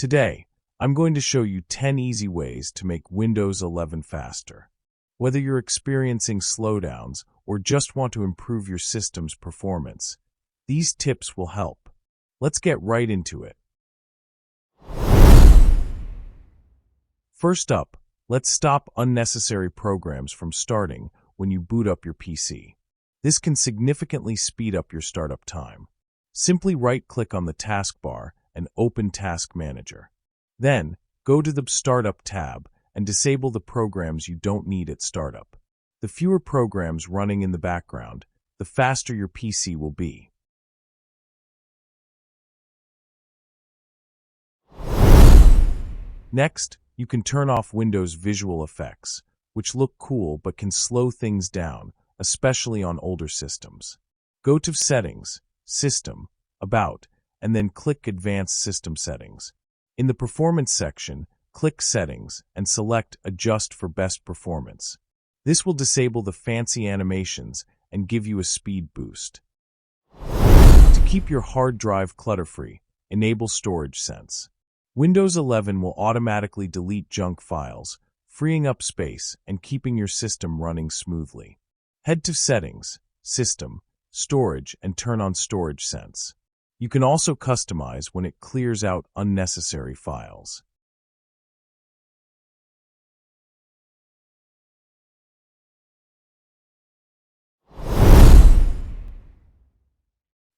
Today, I'm going to show you 10 easy ways to make Windows 11 faster. Whether you're experiencing slowdowns or just want to improve your system's performance, these tips will help. Let's get right into it. First up, let's stop unnecessary programs from starting when you boot up your PC. This can significantly speed up your startup time. Simply right-click on the taskbar and open Task Manager. Then, go to the Startup tab and disable the programs you don't need at startup. The fewer programs running in the background, the faster your PC will be. Next, you can turn off Windows visual effects, which look cool but can slow things down, especially on older systems. Go to Settings, System, About, and then click Advanced System Settings. In the Performance section, click Settings and select Adjust for Best Performance. This will disable the fancy animations and give you a speed boost. To keep your hard drive clutter-free, enable Storage Sense. Windows 11 will automatically delete junk files, freeing up space and keeping your system running smoothly. Head to Settings, System, Storage, and turn on Storage Sense. You can also customize when it clears out unnecessary files.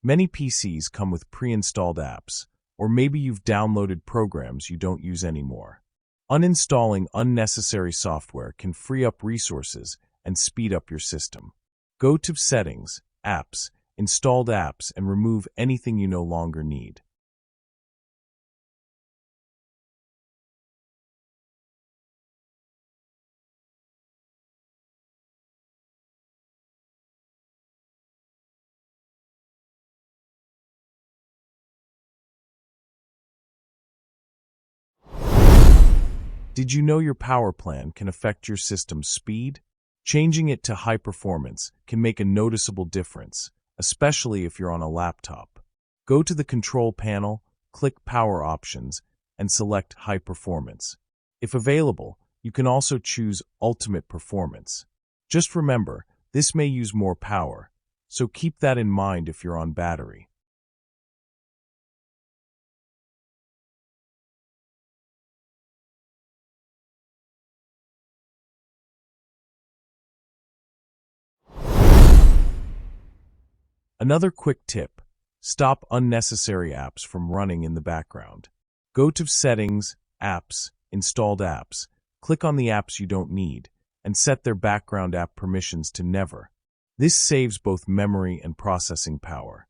Many PCs come with pre-installed apps, or maybe you've downloaded programs you don't use anymore. Uninstalling unnecessary software can free up resources and speed up your system. Go to Settings, Apps, Installed Apps, and remove anything you no longer need. Did you know your power plan can affect your system's speed? Changing it to high performance can make a noticeable difference, especially if you're on a laptop. Go to the Control panel, click Power Options, and select High Performance. If available, you can also choose Ultimate Performance. Just remember, this may use more power, so keep that in mind if you're on battery. Another quick tip: stop unnecessary apps from running in the background. Go to Settings, Apps, Installed Apps, click on the apps you don't need, and set their background app permissions to Never. This saves both memory and processing power.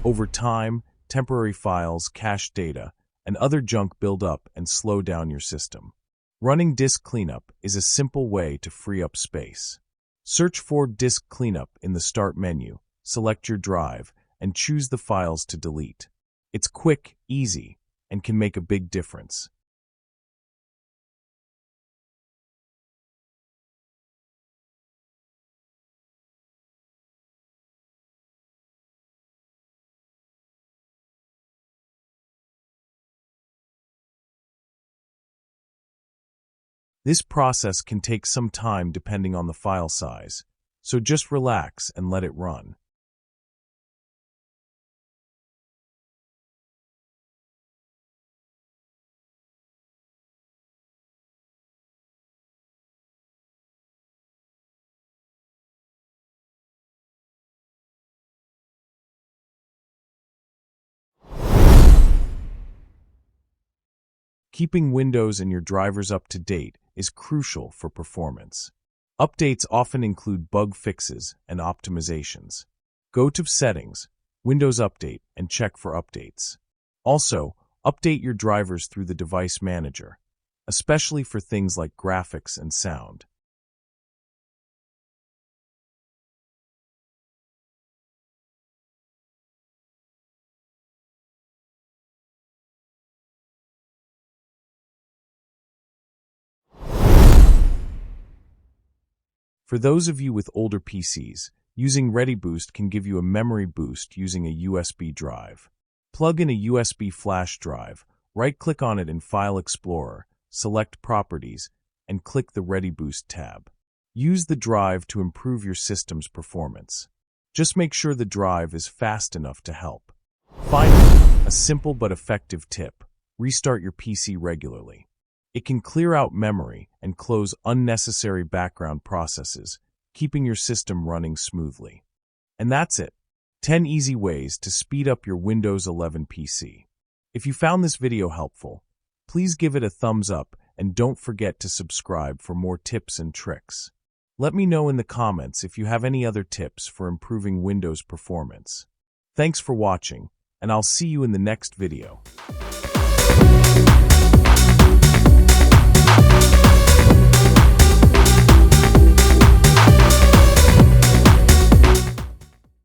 Over time, temporary files, cache data, and other junk build up and slow down your system. Running Disk Cleanup is a simple way to free up space. Search for Disk Cleanup in the Start menu, select your drive, and choose the files to delete. It's quick, easy, and can make a big difference. This process can take some time depending on the file size, so just relax and let it run. Keeping Windows and your drivers up to date is crucial for performance. Updates often include bug fixes and optimizations. Go to Settings, Windows Update, and check for updates. Also, update your drivers through the device manager, especially for things like graphics and sound. For those of you with older PCs, using ReadyBoost can give you a memory boost using a USB drive. Plug in a USB flash drive, right-click on it in File Explorer, select Properties, and click the ReadyBoost tab. Use the drive to improve your system's performance. Just make sure the drive is fast enough to help. Finally, a simple but effective tip: restart your PC regularly. It can clear out memory and close unnecessary background processes, keeping your system running smoothly. And that's it. 10 easy ways to speed up your Windows 11 PC. If you found this video helpful, please give it a thumbs up and don't forget to subscribe for more tips and tricks. Let me know in the comments if you have any other tips for improving Windows performance. Thanks for watching, and I'll see you in the next video.